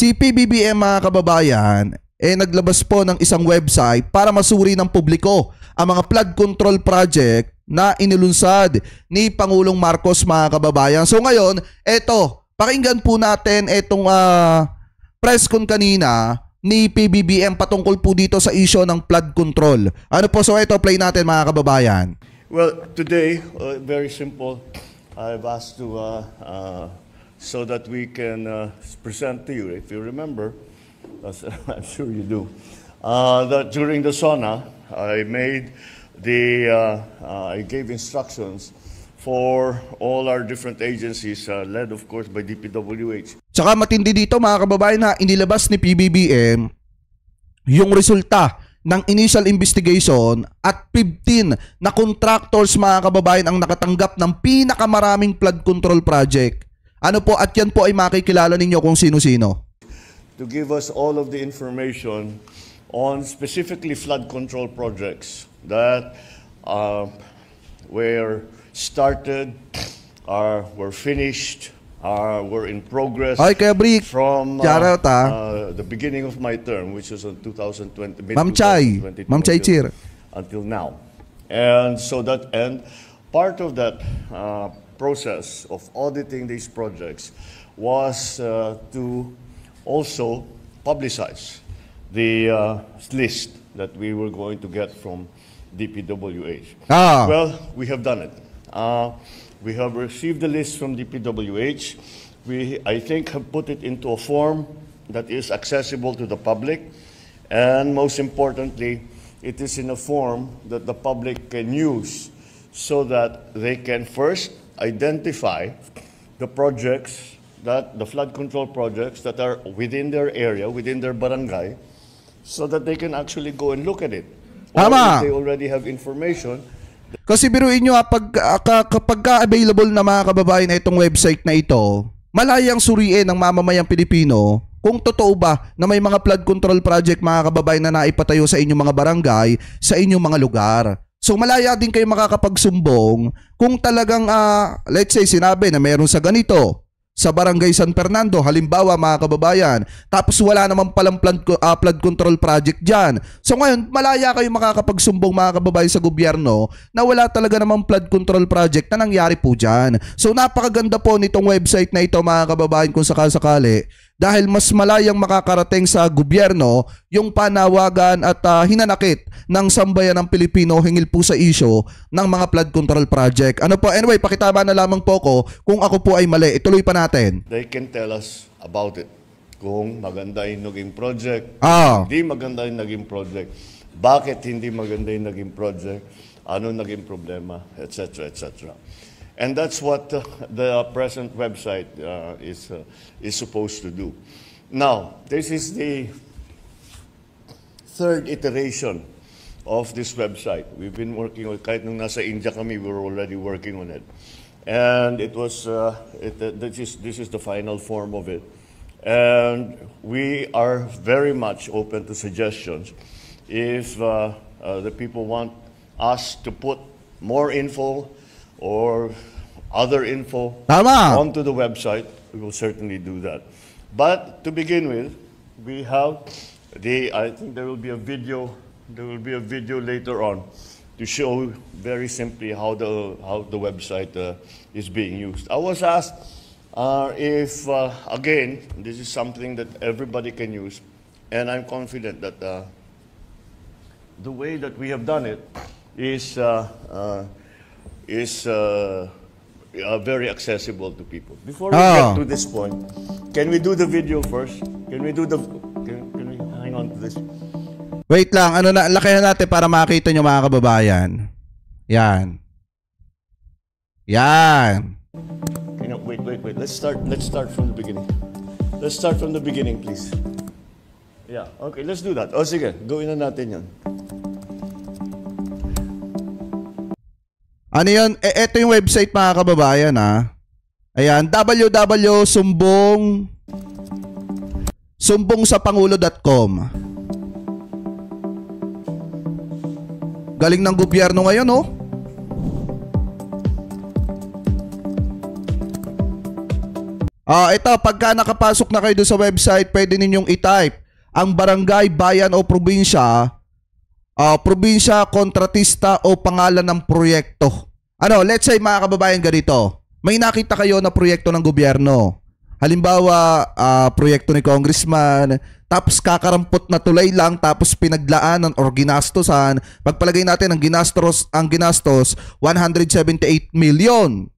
Si PBBM mga kababayan, naglabas po ng isang website para masuri ng publiko ang mga flood control project na inilunsad ni Pangulong Marcos mga kababayan. So ngayon, pakinggan po natin itong press con kanina ni PBBM patungkol po dito sa issue ng flood control. Ano po? So play natin mga kababayan. Well, today, very simple. I've asked to so that we can present to you, if you remember, I'm sure you do, that during the SONA, I gave instructions for all our different agencies, led of course by DPWH. Tsaka matindi dito mga kababayan na inilabas ni PBBM yung resulta ng initial investigation at 15 na contractors mga kababayan ang nakatanggap ng pinakamaraming flood control project. Ano po, at yan po ay makikilala ninyo kung sino-sino. To give us all of the information on specifically flood control projects that were started, were finished, were in progress from the beginning of my term, which was in 2020, Ma'am Chay Chir, until now. And so part of that process of auditing these projects was to also publicize the list that we were going to get from DPWH. Well, we have done it. We have received the list from DPWH. I think, have put it into a form that is accessible to the public, and most importantly, it is in a form that the public can use so that they can first identify the projects, the flood control projects that are within their area, within their barangay, so that they can actually go and look at it. Or if they already have information. Kasi biruin nyo, kapag available na mga kababayan na itong website na ito, malayang suriin ng mamamayang Pilipino kung totoo ba na may mga flood control project mga kababayan na naipatayo sa inyong mga barangay, sa inyong mga lugar. So malaya din kayo makakapagsumbong kung talagang let's say sinabi na meron sa ganito sa Barangay San Fernando, halimbawa mga kababayan, tapos wala naman palang flood control project dyan. So ngayon, malaya kayo makakapagsumbong mga kababayan sa gobyerno na wala talaga namang flood control project na nangyari po dyan. So napakaganda po nitong website na ito mga kababayan kung sakasakali, dahil mas malayang makakarating sa gobyerno yung panawagan at hinanakit ng sambayan ng Pilipino hingil po sa issue ng mga flood control project. Ano po? Anyway, pakitama na lamang po ko kung ako po ay mali. Ituloy pa natin. They can tell us about it. Kung maganda yung naging project, hindi maganda yung naging project, bakit hindi maganda yung naging project, ano naging problema, etc., etc. And that's what the present website is supposed to do. Now, this is the third iteration of this website. We've been working on, kahit nung nasa India kami, we were already working on it. And it was, this is the final form of it. And we are very much open to suggestions. If the people want us to put more info or other info onto the website, we will certainly do that. But to begin with, we have I think there will be a video later on to show very simply how the website is being used. I was asked if again, this is something that everybody can use, and I'm confident that the way that we have done it is very accessible to people. Before we get to this point, can we do the video first? Can we hang on to this? Wait lang, lakihan natin para makita nyo mga kababayan. Yan. Wait. Let's start from the beginning. Let's start from the beginning, please. Yeah, okay, let's do that. O sige, gawin na natin yan. Ano yun? Ito yung website mga kababayan Ayan, www.sumbongsapangulo.com. Galing ng gobyerno ngayon, Ito, pagka nakapasok na kayo doon sa website, pwede ninyong i-type ang barangay, bayan o probinsya, probinsya, kontratista o pangalan ng proyekto. Ano, let's say mga kababayan ganito, may nakita kayo na proyekto ng gobyerno. Halimbawa, proyekto ni congressman, tapos kakarampot na tulay lang, tapos pinaglaanan or ginastosan, pagpalagay natin ang ginastos 178 million.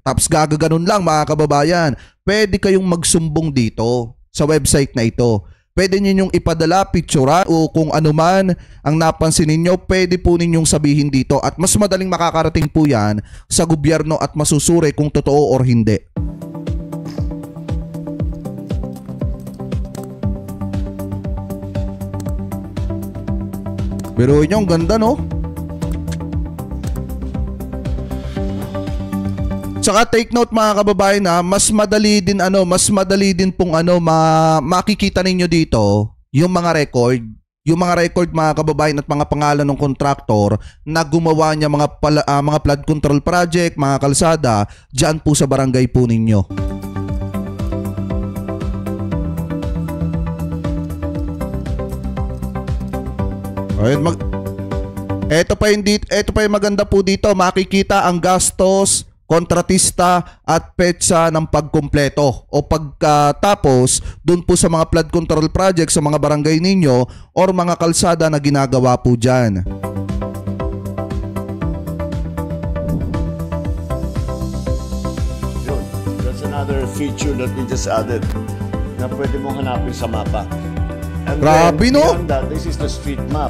Tapos gagaganon lang mga kababayan. Pwede kayong magsumbong dito sa website na ito. Pwede ninyong ipadala, picture o kung ano man ang napansin ninyo, pwede po ninyong sabihin dito at mas madaling makakarating po yan sa gobyerno at masusuri kung totoo or hindi. Pero yun, ganda no? Tsaka take note mga kababayan mas madali din pong makikita ninyo dito yung mga record mga kababayan at mga pangalan ng kontraktor na gumawa niya mga flood control project, mga kalsada diyan po sa barangay po ninyo. Ayun, ito pa yung maganda po dito, makikita ang gastos, kontratista at petsa ng pagkumpleto o pagkatapos dun po sa mga flood control project sa mga barangay ninyo or mga kalsada na ginagawa po dyan. Yun, that's another feature that we just added na pwede mong hanapin sa mapa. And grabe then, no? beyond that, this is the street map.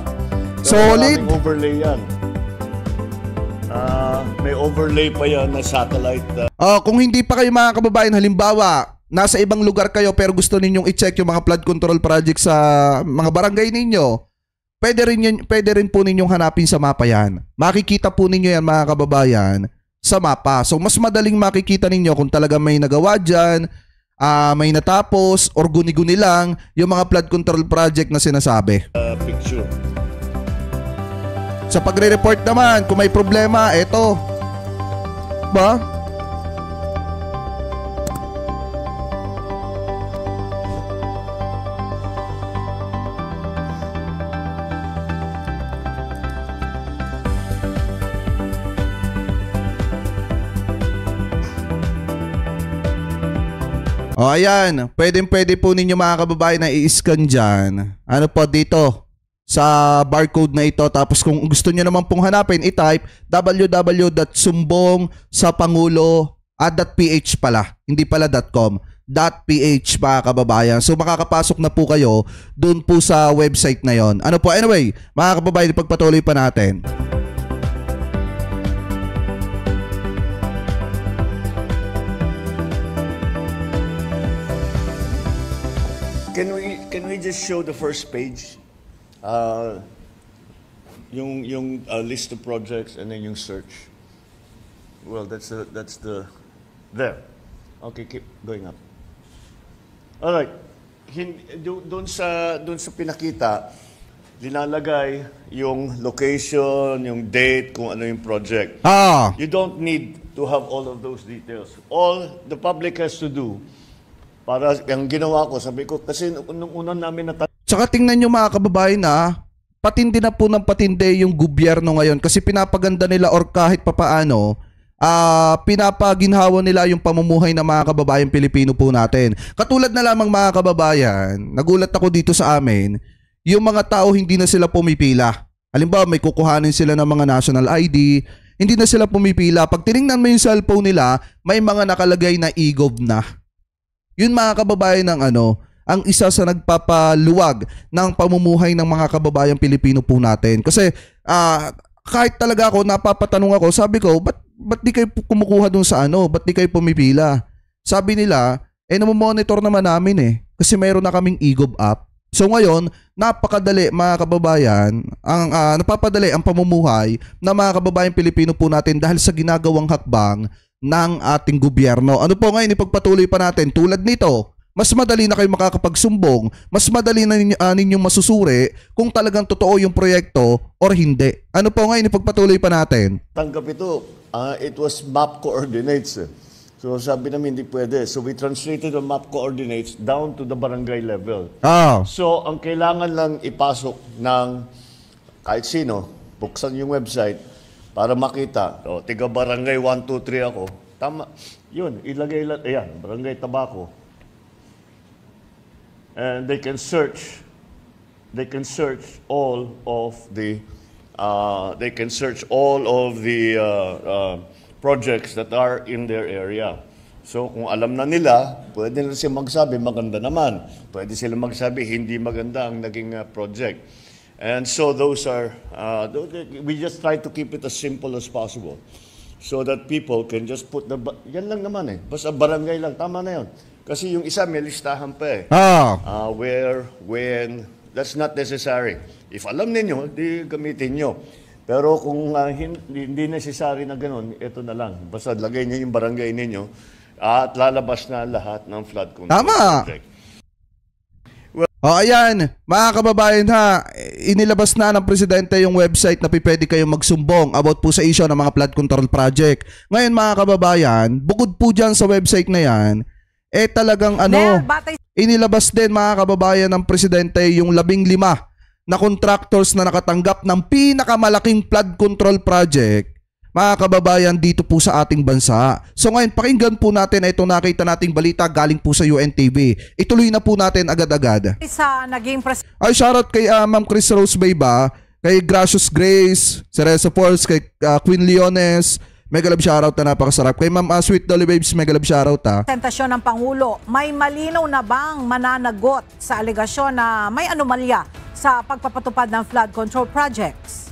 Solid. Maraming overlay yan. May overlay pa yan na satellite. Kung hindi pa kayo mga kababayan, halimbawa, nasa ibang lugar kayo pero gusto ninyong i-check yung mga flood control project sa mga barangay ninyo, pwede rin po ninyong hanapin sa mapa yan. Makikita po ninyo yan mga kababayan sa mapa. So mas madaling makikita ninyo kung talaga may nagawa dyan, may natapos or guni-guni lang yung mga flood control project na sinasabi. Picture. Sa pagre-report naman, kung may problema, eto. Ba? Ayan. Pwede po ninyo mga kababayan na i-scan dyan. Ano po dito? Sa barcode na ito. Tapos kung gusto nyo naman pong hanapin, i-type www.sumbongsapangulo.ph pala. Hindi pala .com. .ph mga kababayan. So makakapasok na po kayo dun po sa website na yon. Ano po? Anyway, mga kababayan, ipagpatuloy pa natin. Can we just show the first page? Yung list of projects and then yung search. Well, that's the there. Okay, keep going up. All right. Doon sa pinakita, linalagay yung location, yung date, kung ano yung project. You don't need to have all of those details. All the public has to do, para yung ginawa ko, sabi ko, kasi nung unang namin Tsaka tingnan nyo mga kababayan patindi na po ng patindi yung gobyerno ngayon kasi pinapaganda nila or kahit papaano, pinapaginhawa nila yung pamumuhay ng mga kababayan Pilipino po natin. Katulad na lamang mga kababayan, nagulat ako dito sa amin, yung mga tao hindi na sila pumipila. Halimbawa may kukuhanin sila ng mga national ID, hindi na sila pumipila. Pag tinignan mo yung cellphone nila, may mga nakalagay na e-gov na. Yun mga kababayan ng ang isa sa nagpapaluwag ng pamumuhay ng mga kababayang Pilipino po natin. Kasi kahit talaga ako, napapatanong ako, sabi ko, ba't di kayo kumukuha dun sa ba't di kayo pumipila? Sabi nila, namomonitor naman namin kasi mayroon na kaming e-gov app. So ngayon, napakadali mga kababayan, napapadali ang pamumuhay ng mga kababayang Pilipino po natin dahil sa ginagawang hakbang ng ating gobyerno. Ano po ngayon, ipagpatuloy pa natin tulad nito. Mas madali na kayo makakapagsumbong, mas madali na ninyong masusuri kung talagang totoo yung proyekto or hindi. Ano po ngayon, ipagpatuloy pa natin? Tanggap ito, it was map coordinates. So sabi namin hindi pwede. So we translated the map coordinates down to the barangay level. Ah. So ang kailangan lang ipasok ng kahit sino, buksan yung website para makita, tiga barangay 1, 2, 3 ako. Tama. Yun, ilagay lang, ayan, barangay Tabaco. And they can search all of the projects that are in their area. So kung alam na nila, pwede na sila magsabi maganda naman. Pwede sila magsabi hindi maganda ang naging project. And so those are we just try to keep it as simple as possible so that people can just put yan lang naman eh. Basta barangay lang, tama na yun. Kasi yung isa may listahan pa eh. Where, when, that's not necessary. If alam ninyo, di gamitin nyo. Pero kung hindi necessary na ganun, ito na lang. Basta lagay nyo yung barangay ninyo at lalabas na lahat ng flood control project. Ayan, mga kababayan ha, inilabas na ng presidente yung website na pwede kayong magsumbong about po sa issue ng mga flood control project. Ngayon mga kababayan, bukod po dyan sa website na yan, talagang inilabas din mga kababayan ng presidente yung 15 na contractors na nakatanggap ng pinakamalaking flood control project, mga kababayan, dito po sa ating bansa. So ngayon, pakinggan po natin ito, nakita nating balita galing po sa UNTV. Ituloy na po natin agad-agad. Sa naging ay, shoutout kay Ma'am Chris Rose Bayba, kay Gracious Grace, Ceresa Force, kay Queen Leones, mega love shoutout na napakasarap. Kay Ma'am Sweet Dolly Babes, mega love shoutout ha. Presentasyon ng Pangulo, may malinaw na bang mananagot sa alegasyon na may anomalya sa pagpapatupad ng flood control projects?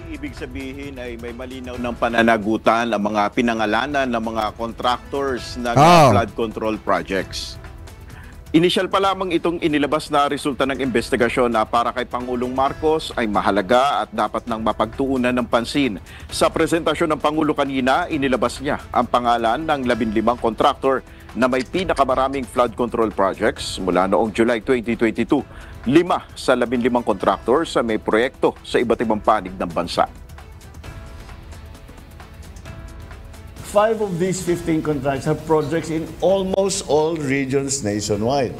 Ibig sabihin ay may malinaw ng pananagutan ang mga pinangalanan ng mga contractors ng flood control projects. Initial pa lamang itong inilabas na resulta ng investigasyon na para kay Pangulong Marcos ay mahalaga at dapat nang mapagtuunan ng pansin. Sa presentasyon ng Pangulo kanina, inilabas niya ang pangalan ng 15 contractor na may pinakamaraming flood control projects mula noong July 2022. 5 sa 15 contractors sa may proyekto sa iba't ibang panig ng bansa. 5 of these 15 contracts have projects in almost all regions nationwide.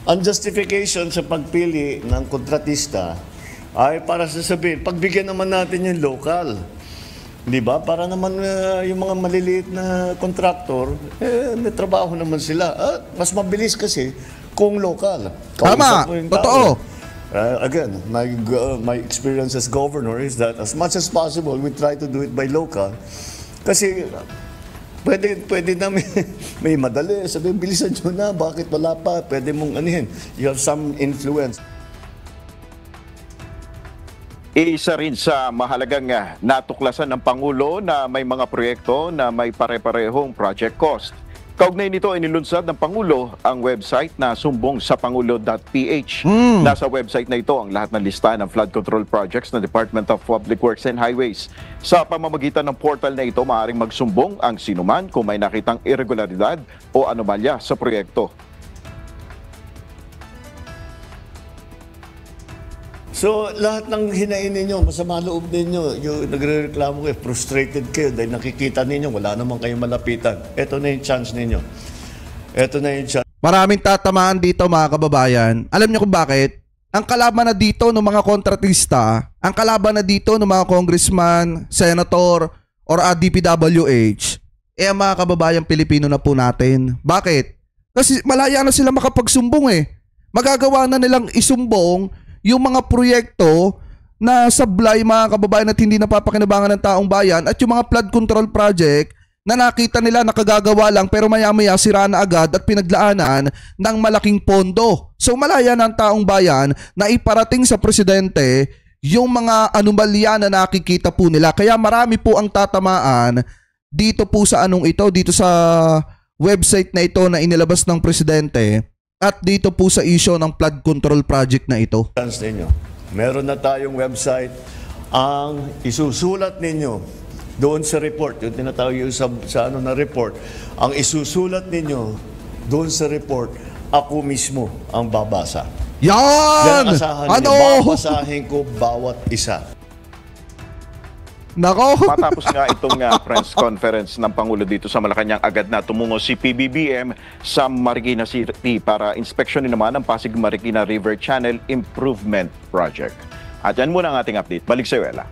Ang justification sa pagpili ng kontratista ay para sasabihin, pagbigyan naman natin yung local. Di ba? Para naman yung mga maliliit na contractor, may trabaho naman sila. Mas mabilis kasi kung local. Tama, totoo. Again, my experience as governor is that as much as possible, we try to do it by local. Kasi pwede namin, may madali, sabihin, bilisan nyo na, bakit wala pa, pwede mong anihin. You have some influence. Isa rin sa mahalagang natuklasan ng Pangulo na may mga proyekto na may pare-parehong project cost. Kaugnay nito ay nilunsad ng Pangulo ang website na sumbongsapangulo.ph. Nasa website na ito ang lahat ng lista ng flood control projects ng Department of Public Works and Highways. Sa pamamagitan ng portal na ito, maaaring magsumbong ang sinuman kung may nakitang irregularidad o anomalya sa proyekto. So, lahat ng hinain ninyo, masama loob ninyo, yung nagre-reklamo kayo, frustrated kayo dahil nakikita ninyo, wala naman kayong malapitan. Ito na yung chance ninyo. Ito na yung chance. Maraming tatamaan dito mga kababayan. Alam niyo kung bakit? Ang kalaban na dito ng mga kontratista, ang kalaban na dito ng mga congressman, senator, or DPWH, ang mga kababayang Pilipino na po natin. Bakit? Kasi malaya na sila makapagsumbong eh. Magagawa na nilang isumbong yung mga proyekto na sablay mga kababayan at hindi napapakinabangan ng taong bayan at yung mga flood control project na nakita nila nakagagawa lang pero maya-maya sira na agad at pinaglaanan ng malaking pondo. So malaya ng taong bayan na iparating sa presidente yung mga anomalya na nakikita po nila. Kaya marami po ang tatamaan dito po sa dito sa website na ito na inilabas ng presidente. At dito po sa issue ng flood control project na ito. Meron na tayong website. Ang isusulat ninyo doon sa report, yung tinatawag yung sa na report, ang isusulat ninyo doon sa report, ako mismo ang babasa. Yan! 'Yan! Asahan niyo, babasahin ko bawat isa. Nako. Matapos nga itong press conference ng Pangulo dito sa Malacanang, agad na tumungo si PBBM sa Marikina City para inspeksyonin naman ang Pasig Marikina River Channel Improvement Project. At yan muna ang ating update. Balik sa Ella.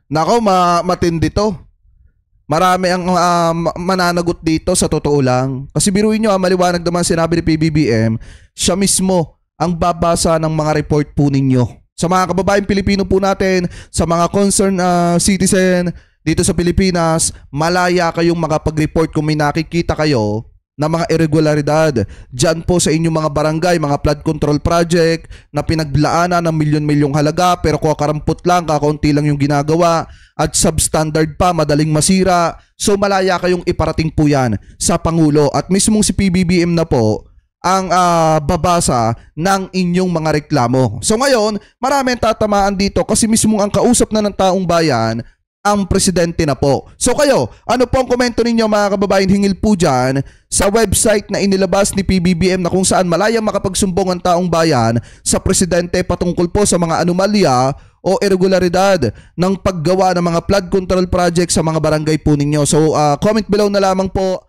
Nako, matindi to. Marami ang mananagot dito sa totoo lang. Kasi biruin nyo, maliwanag naman sinabi ni PBBM, siya mismo ang babasa ng mga report po ninyo. Sa mga kababaeng Pilipino po natin, sa mga concerned citizen dito sa Pilipinas, malaya kayong makapag-report kung may nakikita kayo na mga irregularidad dyan po sa inyong mga barangay, mga flood control project na pinaglaanan ng milyon-milyong halaga pero kakarampot lang, kakaunti lang yung ginagawa at substandard pa, madaling masira. So malaya kayong iparating po yan sa Pangulo at mismong si PBBM na po ang babasa ng inyong mga reklamo. So ngayon, marami ang tatamaan dito kasi mismong ang kausap na ng taong bayan ang presidente na po. So kayo, ano po ang komento ninyo mga kababayan, hingil po dyan sa website na inilabas ni PBBM na kung saan malayang makapagsumbong ang taong bayan sa presidente patungkol po sa mga anomalya o irregularidad ng paggawa ng mga flood control project sa mga barangay po ninyo. So comment below na lamang po